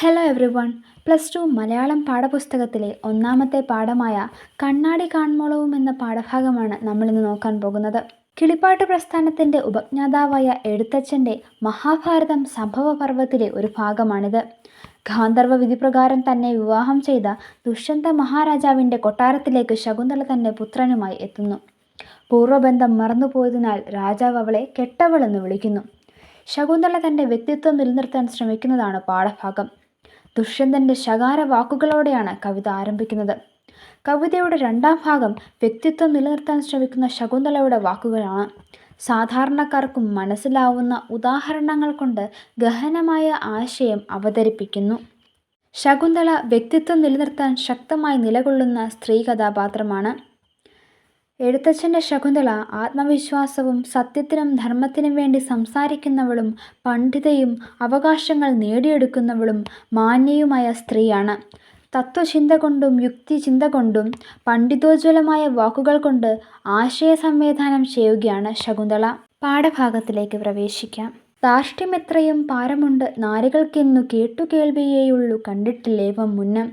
Hello every one. +2 Malayalam പാഠപുസ്തകത്തിലെ ഒന്നാമത്തെ പാഠമായ കണ്ണാടി കാൺമോളവും എന്ന പാഠഭാഗമാണ് നമ്മളിന്ന് നോക്കാൻ പോകുന്നത്. കിളിപ്പാട്ട് പ്രസ്ഥാനത്തിൻ്റെ ഉപജ്ഞാതാവായ എഴുത്തച്ഛൻ്റെ മഹാഭാരതം സംഭവപർവ്വത്തിലെ ഒരു ഭാഗമാണിത്. ഗാന്ധർവ വിധിപ്രകാരം തന്നെ വിവാഹം ചെയ്ത ദുഷ്യന്ത മഹാരാജാവിൻ്റെ കൊട്ടാരത്തിലേക്ക് ശകുന്തള തൻ്റെ പുത്രനുമായി എത്തുന്നു. പൂർവ്വബന്ധം മറന്നുപോയതിനാൽ രാജാവ് അവളെ കെട്ടവളെന്ന് വിളിക്കുന്നു. ശകുന്തള തൻ്റെ വ്യക്തിത്വം നിലനിർത്താൻ ശ്രമിക്കുന്നതാണ് പാഠഭാഗം. ദുഷ്യന്തൻ്റെ ശകാര വാക്കുകളോടെയാണ് കവിത ആരംഭിക്കുന്നത്. കവിതയുടെ രണ്ടാം ഭാഗം വ്യക്തിത്വം നിലനിർത്താൻ ശ്രമിക്കുന്ന ശകുന്തളയുടെ വാക്കുകളാണ്. സാധാരണക്കാർക്കും മനസ്സിലാവുന്ന ഉദാഹരണങ്ങൾ കൊണ്ട് ഗഹനമായ ആശയം അവതരിപ്പിക്കുന്നു. ശകുന്തള വ്യക്തിത്വം നിലനിർത്താൻ ശക്തമായി നിലകൊള്ളുന്ന സ്ത്രീ കഥാപാത്രമാണ്. എഴുത്തച്ഛൻ്റെ ശകുന്തള ആത്മവിശ്വാസവും സത്യത്തിനും ധർമ്മത്തിനും വേണ്ടി സംസാരിക്കുന്നവളും പണ്ഡിതയും അവകാശങ്ങൾ നേടിയെടുക്കുന്നവളും മാന്യയുമായ സ്ത്രീയാണ്. തത്വചിന്ത കൊണ്ടും യുക്തിചിന്ത കൊണ്ടും പണ്ഡിതോജ്വലമായ വാക്കുകൾ കൊണ്ട് ആശയ സംവേദനം ചെയ്യുകയാണ് ശകുന്തള. പാഠഭാഗത്തിലേക്ക് പ്രവേശിക്കാം. ധാർഷ്ട്യമെത്രയും പാരമുണ്ട് നാരികൾക്കെന്നു കേട്ടുകേൾവിയേയുള്ളു കണ്ടിട്ടില്ലേവം മുന്നം.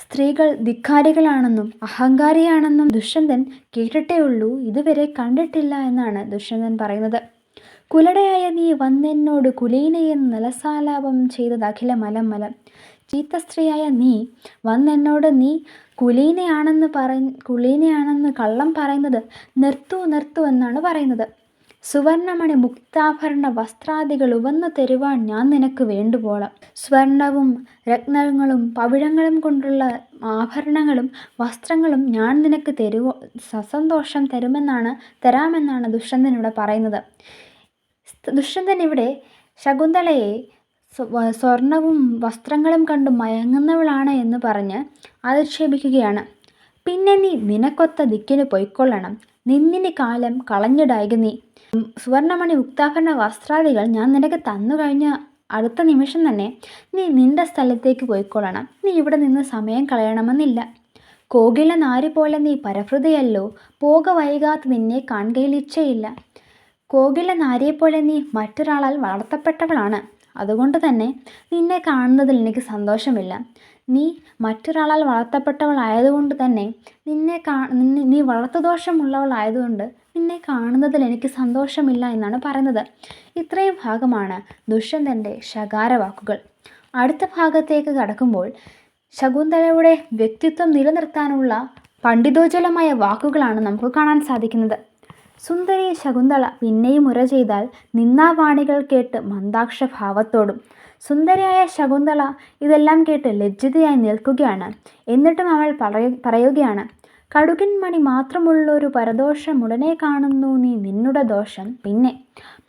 സ്ത്രീകൾ ധിക്കാരികളാണെന്നും അഹങ്കാരിയാണെന്നും ദുഷ്യന്തൻ കേട്ടിട്ടേയുള്ളൂ, ഇതുവരെ കണ്ടിട്ടില്ല എന്നാണ് ദുഷ്യന്തൻ പറയുന്നത്. കുലടയായ നീ വന്നെന്നോട് കുലീനയെന്ന് നലസാലാപം ചെയ്തതഖില മലം മലം. ചീത്ത സ്ത്രീയായ നീ വന്നെന്നോട് നീ കുലീനയാണെന്ന് കള്ളം പറയുന്നത് നിർത്തൂ നിർത്തൂ എന്നാണ് പറയുന്നത്. സുവർണമണി മുക്താഭരണ വസ്ത്രാദികൾ ഉവന്നു തരുവാൻ ഞാൻ നിനക്ക് വേണ്ടുവോളം. സ്വർണവും രത്നങ്ങളും പവിഴങ്ങളും കൊണ്ടുള്ള ആഭരണങ്ങളും വസ്ത്രങ്ങളും ഞാൻ നിനക്ക് സസന്തോഷം തരാമെന്നാണ് ദുഷ്യന്തൻ ഇവിടെ പറയുന്നത്. ദുഷ്യന്തൻ ഇവിടെ ശകുന്തളയെ സ്വർണവും വസ്ത്രങ്ങളും കണ്ട് മയങ്ങുന്നവളാണ് എന്ന് പറഞ്ഞ് അധിക്ഷേപിക്കുകയാണ്. പിന്നെ നീ നിനക്കൊത്ത ദിക്കിന് പൊയ്ക്കൊള്ളണം, നിന്നിനി കാലം കളഞ്ഞിടായിക നീ. സുവർണമണി മുക്താഭരണ വസ്ത്രാദികൾ ഞാൻ നിനക്ക് തന്നു കഴിഞ്ഞ അടുത്ത നിമിഷം തന്നെ നീ നിന്റെ സ്ഥലത്തേക്ക് പോയിക്കൊള്ളണം. നീ ഇവിടെ നിന്ന് സമയം കളയണമെന്നില്ല. കോകില നാരി പോലെ നീ പരഭൃതയല്ലോ, പോക വൈകാതെ നിന്നെ കാണുകയിൽ ഇച്ഛയില്ല. കോകില നാരിയെപ്പോലെ നീ മറ്റൊരാളാൽ വളർത്തപ്പെട്ടവളാണ്. അതുകൊണ്ട് തന്നെ നിന്നെ കാണുന്നതിൽ എനിക്ക് സന്തോഷമില്ല. നീ മറ്റൊരാളാൽ വളർത്തപ്പെട്ടവളായതുകൊണ്ട് തന്നെ നീ വളർത്തുദോഷമുള്ളവളായതുകൊണ്ട് നിന്നെ കാണുന്നതിൽ എനിക്ക് സന്തോഷമില്ല എന്നാണ് പറയുന്നത്. ഇത്രയും ഭാഗമാണ് ദുഷ്യന്തൻ്റെ ശകാരവാക്കുകൾ. അടുത്ത ഭാഗത്തേക്ക് കടക്കുമ്പോൾ ശകുന്തളയുടെ വ്യക്തിത്വം നിലനിർത്താനുള്ള പണ്ഡിതോജ്വലമായ വാക്കുകളാണ് നമുക്ക് കാണാൻ സാധിക്കുന്നത്. സുന്ദരി ശകുന്തള പിന്നെയും ഉര ചെയ്താൽ നിന്നാവാണികൾ കേട്ട് മന്ദാക്ഷഭാവത്തോടും. സുന്ദരിയായ ശകുന്തള ഇതെല്ലാം കേട്ട് ലജ്ജിതയായി നിൽക്കുകയാണ്. എന്നിട്ടും അവൾ പറയുകയാണ്, കടുകിൻ മണി മാത്രമുള്ളൊരു പരദോഷം ഉടനെ കാണുന്നു നീ നിന്നുടെ ദോഷം. പിന്നെ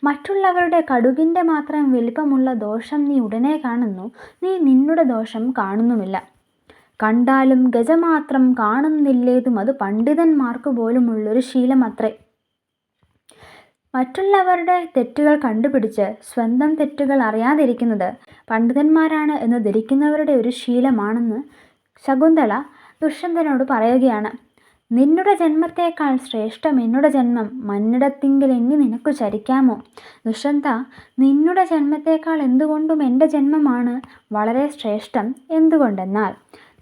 മറ്റുള്ളവരുടെ കടുകിൻ്റെ മാത്രം വലിപ്പമുള്ള ദോഷം നീ ഉടനെ കാണുന്നു, നീ നിന്നുടെ ദോഷം കാണുന്നുമില്ല. കണ്ടാലും ഗജമാത്രം കാണുന്നില്ലേതും അത് പണ്ഡിതന്മാർക്ക് പോലുമുള്ളൊരു ശീലമത്രേ. മറ്റുള്ളവരുടെ തെറ്റുകൾ കണ്ടുപിടിച്ച് സ്വന്തം തെറ്റുകൾ അറിയാതിരിക്കുന്നത് പണ്ഡിതന്മാരാണ് എന്ന് ധരിക്കുന്നവരുടെ ഒരു ശീലമാണെന്ന് ശകുന്തള ദുഷ്യന്തനോട് പറയുകയാണ്. നിന്നുടെ ജന്മത്തേക്കാൾ ശ്രേഷ്ഠം എന്നുടെ ജന്മം മന്നിടത്തിങ്കിൽ എണ്ണി നിനക്കു ചരിക്കാമോ. ദുഷ്യന്ത, നിന്നുടെ ജന്മത്തേക്കാൾ എന്തുകൊണ്ടും എൻ്റെ ജന്മമാണ് വളരെ ശ്രേഷ്ഠം. എന്തുകൊണ്ടെന്നാൽ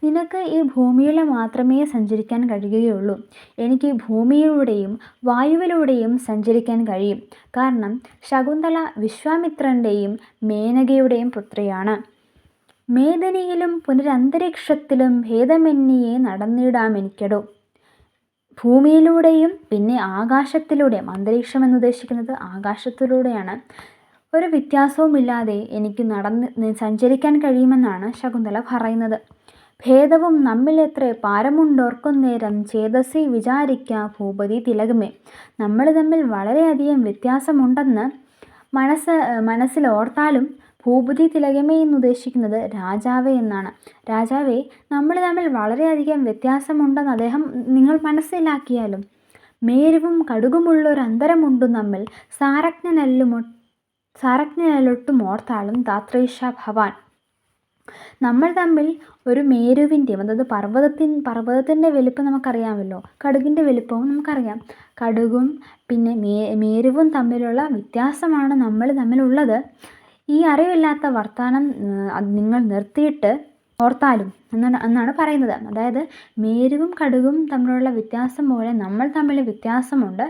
നിനക്ക് ഈ ഭൂമിയിൽ മാത്രമേ സഞ്ചരിക്കാൻ കഴിയുകയുള്ളൂ. എനിക്ക് ഭൂമിയിലൂടെയും വായുവിലൂടെയും സഞ്ചരിക്കാൻ കഴിയും. കാരണം ശകുന്തള വിശ്വാമിത്രൻ്റെയും മേനകയുടെയും പുത്രിയാണ്. മേദിനിയിലും പുനരന്തരീക്ഷത്തിലും ഭേദമെന്നിയെ നടന്നിടാമെനിക്കടോ. ഭൂമിയിലൂടെയും പിന്നെ ആകാശത്തിലൂടെയും, അന്തരീക്ഷം എന്നുദ്ദേശിക്കുന്നത് ആകാശത്തിലൂടെയാണ്, ഒരു വ്യത്യാസവുമില്ലാതെ എനിക്ക് സഞ്ചരിക്കാൻ കഴിയുമെന്നാണ് ശകുന്തള പറയുന്നത്. ഭേദവും നമ്മിലെത്ര പാരമുണ്ടോർക്കുന്നേരം ചേതസി വിചാരിക്ക ഭൂപതി തിലകമേ. നമ്മൾ തമ്മിൽ വളരെയധികം വ്യത്യാസമുണ്ടെന്ന് മനസ്സിലോർത്താലും ഭൂപതി തിലകമേ എന്നുദ്ദേശിക്കുന്നത് രാജാവേ എന്നാണ്. രാജാവേ, നമ്മൾ തമ്മിൽ വളരെയധികം വ്യത്യാസമുണ്ടെന്ന് നിങ്ങൾ മനസ്സിലാക്കിയാലും മേരുവും കടുകുമുള്ളൊരു അന്തരമുണ്ടു നമ്മിൽ, സാരജ്ഞനല്ലൊട്ടും ഓർത്താലും ധാത്രേശ ഭവാൻ. നമ്മൾ തമ്മിൽ ഒരു മേരുവിൻ്റെയും, അതായത് പർവ്വതത്തിൻ്റെ വലിപ്പം നമുക്കറിയാമല്ലോ, കടുകിൻ്റെ വലിപ്പവും നമുക്കറിയാം. കടുകും പിന്നെ മേരുവും തമ്മിലുള്ള വ്യത്യാസമാണ് നമ്മൾ തമ്മിലുള്ളത്. ഈ അറിവില്ലാത്ത വർത്താനം അത് നിങ്ങൾ നിർത്തിയിട്ട് ഓർത്താലും എന്നാണ് പറയുന്നത്. അതായത് മേരുവും കടുകും തമ്മിലുള്ള വ്യത്യാസം പോലെ നമ്മൾ തമ്മിൽ വ്യത്യാസമുണ്ട്.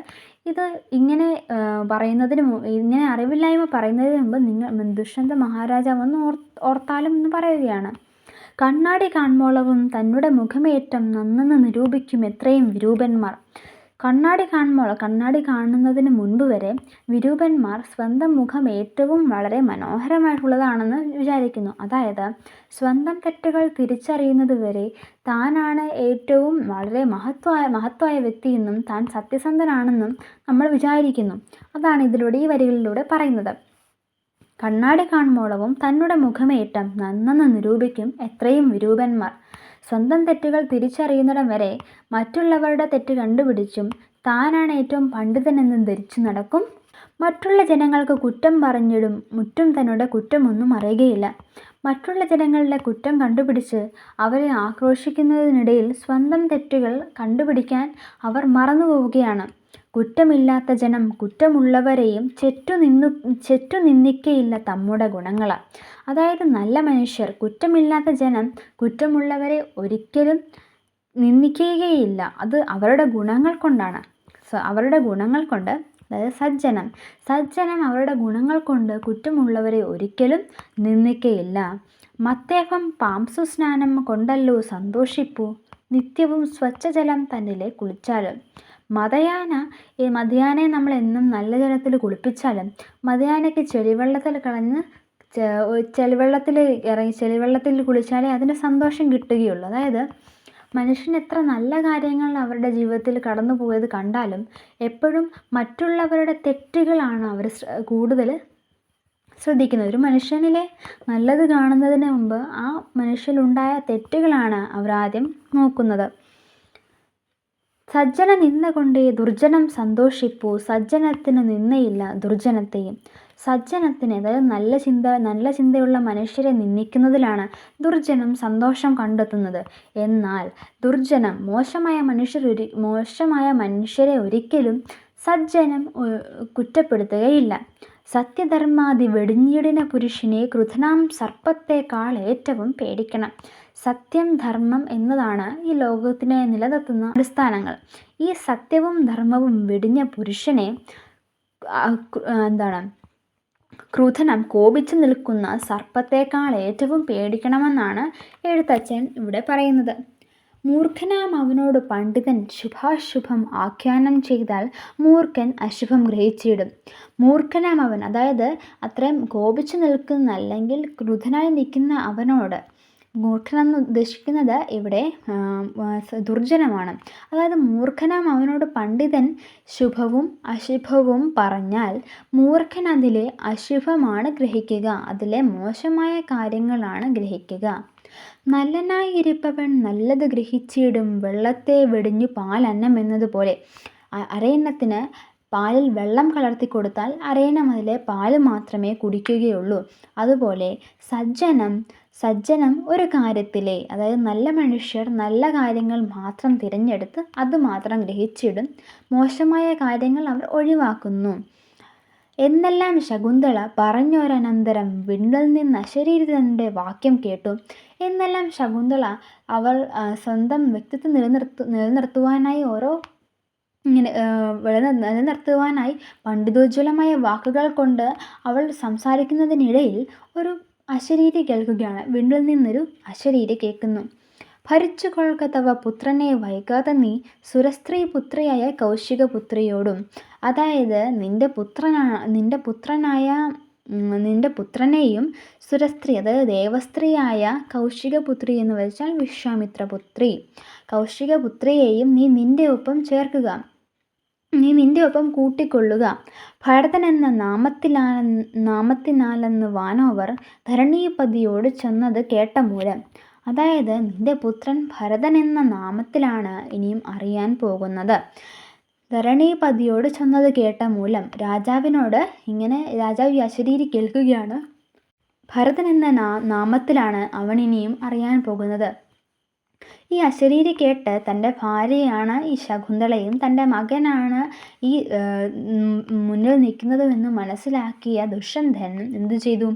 ഇത് ഇങ്ങനെ ഇങ്ങനെ അറിവില്ലായ്മ പറയുന്നതിന് മുമ്പ് ദുഷ്യന്ത മഹാരാജാവ് ഒന്ന് ഓർത്താലും എന്ന് പറയുകയാണ്. കണ്ണാടി കാൺമോളവും തന്നുടെ മുഖമേറ്റം നന്നെന്ന് നിരൂപിക്കും എത്രയും വിരൂപന്മാർ. കണ്ണാടി കാണുന്നതിന് മുൻപ് വരെ വിരൂപന്മാർ സ്വന്തം മുഖം ഏറ്റവും വളരെ മനോഹരമായിട്ടുള്ളതാണെന്ന് വിചാരിക്കുന്നു. അതായത് സ്വന്തം തെറ്റുകൾ തിരിച്ചറിയുന്നത് വരെ താനാണ് ഏറ്റവും വളരെ മഹത്വമായ വ്യക്തിയെന്നും താൻ സത്യസന്ധനാണെന്നും നമ്മൾ വിചാരിക്കുന്നു. അതാണ് ഈ വരികളിലൂടെ പറയുന്നത്. കണ്ണാടി കാണുമ്പോളവും തന്നുടെ മുഖമേറ്റം നന്നെന്ന് നിരൂപിക്കും എത്രയും വിരൂപന്മാർ. സ്വന്തം തെറ്റുകൾ തിരിച്ചറിയുന്നിടം വരെ മറ്റുള്ളവരുടെ തെറ്റ് കണ്ടുപിടിച്ചും താനാണ് ഏറ്റവും പണ്ഡിതനെന്ന് ധരിച്ചു നടക്കും. മറ്റുള്ള ജനങ്ങൾക്ക് കുറ്റം പറഞ്ഞിടും മുറ്റും തന്നോട് കുറ്റമൊന്നും അറിയുകയില്ല. മറ്റുള്ള ജനങ്ങളുടെ കുറ്റം കണ്ടുപിടിച്ച് അവരെ ആക്രോശിക്കുന്നതിനിടയിൽ സ്വന്തം തെറ്റുകൾ കണ്ടുപിടിക്കാൻ അവർ മറന്നു പോവുകയാണ്. കുറ്റമില്ലാത്ത ജനം കുറ്റമുള്ളവരെയും ചെറ്റു നിന്ദിക്കയില്ല തമ്മുടെ ഗുണങ്ങൾ. അതായത് നല്ല മനുഷ്യർ, കുറ്റമില്ലാത്ത ജനം കുറ്റമുള്ളവരെ ഒരിക്കലും നിന്ദിക്കുകയില്ല. അത് അവരുടെ ഗുണങ്ങൾ കൊണ്ടാണ്. അവരുടെ ഗുണങ്ങൾ കൊണ്ട്, അതായത് സജ്ജനം അവരുടെ ഗുണങ്ങൾ കൊണ്ട് കുറ്റമുള്ളവരെ ഒരിക്കലും നിന്ദിക്കയില്ല. മത്തേഹം പാംസു സ്നാനം കൊണ്ടല്ലോ സന്തോഷിപ്പൂ, നിത്യവും സ്വച്ഛജലം തന്നിലെ കുളിച്ചാലും. മതയാനെ നമ്മൾ എന്നും നല്ല ജലത്തിൽ കുളിപ്പിച്ചാലും മതയാനയ്ക്ക് ചെളിവെള്ളത്തിൽ കുളിച്ചാലേ അതിന് സന്തോഷം കിട്ടുകയുള്ളൂ. അതായത് മനുഷ്യൻ എത്ര നല്ല കാര്യങ്ങൾ അവരുടെ ജീവിതത്തിൽ കടന്നു പോയത് കണ്ടാലും എപ്പോഴും മറ്റുള്ളവരുടെ തെറ്റുകളാണ് അവർ കൂടുതൽ ശ്രദ്ധിക്കുന്നത്. ഒരു മനുഷ്യനിലെ നല്ലത് കാണുന്നതിന് മുമ്പ് ആ മനുഷ്യനുണ്ടായ തെറ്റുകളാണ് അവർ ആദ്യം നോക്കുന്നത്. സജ്ജന നിന്ന കൊണ്ടേ ദുർജനം സന്തോഷിപ്പൂ, സജ്ജനത്തിന് നിന്നയില്ല ദുർജനത്തെയും. സജ്ജനത്തിന്, അതായത് നല്ല ചിന്തയുള്ള മനുഷ്യരെ നിന്ദിക്കുന്നതിലാണ് ദുർജനം സന്തോഷം കണ്ടെത്തുന്നത്. എന്നാൽ ദുർജനം മോശമായ മനുഷ്യരെ ഒരിക്കലും സജ്ജനം കുറ്റപ്പെടുത്തുകയില്ല. സത്യധർമാദി വെടിഞ്ഞിടിന പുരുഷനെ ക്രുധനാം സർപ്പത്തേക്കാൾ ഏറ്റവും പേടിക്കണം. സത്യം, ധർമ്മം എന്നതാണ് ഈ ലോകത്തിനെ നിലനിർത്തുന്ന അടിസ്ഥാനങ്ങൾ. ഈ സത്യവും ധർമ്മവും വെടിഞ്ഞ പുരുഷനെ ക്രുധനം, കോപിച്ചു നിൽക്കുന്ന സർപ്പത്തേക്കാൾ ഏറ്റവും പേടിക്കണമെന്നാണ് എഴുത്തച്ഛൻ ഇവിടെ പറയുന്നത്. മൂർഖനാം അവനോട് പണ്ഡിതൻ ശുഭാശുഭം ആഖ്യാനം ചെയ്താൽ മൂർഖൻ അശുഭം ഗ്രഹിച്ചിടും. മൂർഖനാം അവൻ, അതായത് അത്രയും കോപിച്ചു നിൽക്കുന്ന അല്ലെങ്കിൽ ക്രുധനായി നിൽക്കുന്ന അവനോട്, മൂർഖനെന്ന് ഉദ്ദേശിക്കുന്നത് ഇവിടെ ദുർജനമാണ്. അതായത് മൂർഖനാം അവനോട് പണ്ഡിതൻ ശുഭവും അശുഭവും പറഞ്ഞാൽ മൂർഖൻ അതിലെ അശുഭമാണ് ഗ്രഹിക്കുക, അതിലെ മോശമായ കാര്യങ്ങളാണ് ഗ്രഹിക്കുക. നല്ലനായിരിപ്പവൻ നല്ലത് ഗ്രഹിച്ചിടും, വെള്ളത്തെ വെടിഞ്ഞു പാലന്നം എന്നതുപോലെ. അരയന്നത്തിന് പാലിൽ വെള്ളം കലർത്തി കൊടുത്താൽ അരയന്നം അതിലെ പാല് മാത്രമേ കുടിക്കുകയുള്ളൂ. അതുപോലെ സജ്ജനം ഒരു കാര്യത്തിലെ, അതായത് നല്ല മനുഷ്യർ നല്ല കാര്യങ്ങൾ മാത്രം തിരഞ്ഞെടുത്ത് അത് മാത്രം ഗ്രഹിച്ചിടും, മോശമായ കാര്യങ്ങൾ അവർ ഒഴിവാക്കുന്നു. എന്നെല്ലാം ശകുന്തള പറഞ്ഞൊരനന്തരം വിണ്ണിൽ നിന്ന് അശരീരിതന്റെ വാക്യം കേട്ടു. എന്നെല്ലാം ശകുന്തള അവൾ സ്വന്തം വ്യക്തിത്വം നിലനിർത്തുവാനായി നിലനിർത്തുവാനായി പണ്ഡിതോജ്വലമായ വാക്കുകൾ കൊണ്ട് അവൾ സംസാരിക്കുന്നതിനിടയിൽ ഒരു അശരീരി കേൾക്കുകയാണ്. വിണ്ണിൽ നിന്നൊരു അശരീരി കേൾക്കുന്നു. ഭരിച്ചു കൊള്ളുക തവ പുത്രനെ വൈകാതെ നീ സുരസ്ത്രീ പുത്രിയായ കൗശികപുത്രിയോടും. അതായത് നിന്റെ പുത്രനെയും സുരസ്ത്രീ, അതായത് ദേവസ്ത്രീയായ കൗശികപുത്രി എന്ന് വെച്ചാൽ വിശ്വാമിത്രപുത്രി, കൗശികപുത്രിയെയും നീ നിന്റെ ഒപ്പം ചേർക്കുക, നീ നിന്റെ ഒപ്പം കൂട്ടിക്കൊള്ളുക. ഭരതൻ എന്ന നാമത്തിനാലെന്ന് വാനോവർ ധരണീപതിയോട് ചെന്നത് കേട്ട മൂലം. അതായത് നിന്റെ പുത്രൻ ഭരതൻ എന്ന നാമത്തിലാണ് ഇനിയും അറിയാൻ പോകുന്നത്. ധരണീപതിയോട് ചെന്നത് കേട്ട മൂലം രാജാവിനോട് രാജാവ് അശരീരി കേൾക്കുകയാണ്. ഭരതൻ എന്ന നാമത്തിലാണ് അവൻ ഇനിയും അറിയാൻ പോകുന്നത്. ഈ അശരീരി കേട്ട് തൻ്റെ ഭാര്യയാണ് ഈ ശകുന്തളയും തൻ്റെ മകനാണ് ഈ മുന്നിൽ നിൽക്കുന്നതുമെന്ന് മനസ്സിലാക്കിയ ദുഷ്യന്തൻ എന്തു ചെയ്തു?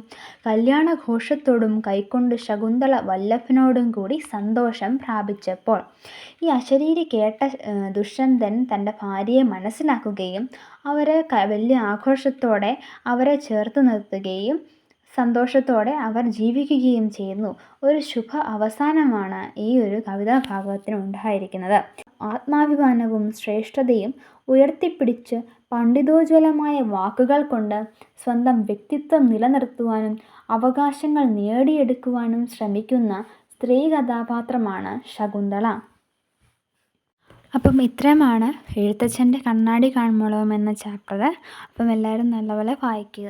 കല്യാണഘോഷത്തോടും കൈക്കൊണ്ട് ശകുന്തള വല്ലഭനോടും കൂടി സന്തോഷം പ്രാപിച്ചപ്പോൾ ഈ അശരീരി കേട്ട ദുഷ്യന്തൻ തൻ്റെ ഭാര്യയെ മനസ്സിലാക്കുകയും അവരെ വലിയ ആഘോഷത്തോടെ അവരെ ചേർത്ത് നിർത്തുകയും സന്തോഷത്തോടെ അവർ ജീവിക്കുകയും ചെയ്യുന്നു. ഒരു ശുഭ അവസാനമാണ് ഈ ഒരു കവിതാഭാഗത്തിന് ഉണ്ടായിരിക്കുന്നത്. ആത്മാഭിമാനവും ശ്രേഷ്ഠതയും ഉയർത്തിപ്പിടിച്ച് പണ്ഡിതോജ്വലമായ വാക്കുകൾ കൊണ്ട് സ്വന്തം വ്യക്തിത്വം നിലനിർത്തുവാനും അവകാശങ്ങൾ നേടിയെടുക്കുവാനും ശ്രമിക്കുന്ന സ്ത്രീ കഥാപാത്രമാണ് ശകുന്തള. അപ്പം ഇത്രയുമാണ് എഴുത്തച്ഛൻ്റെ കണ്ണാടി കാൺമോളവും എന്ന ചാപ്റ്റർ. അപ്പം എല്ലാവരും നല്ലപോലെ വായിക്കുക.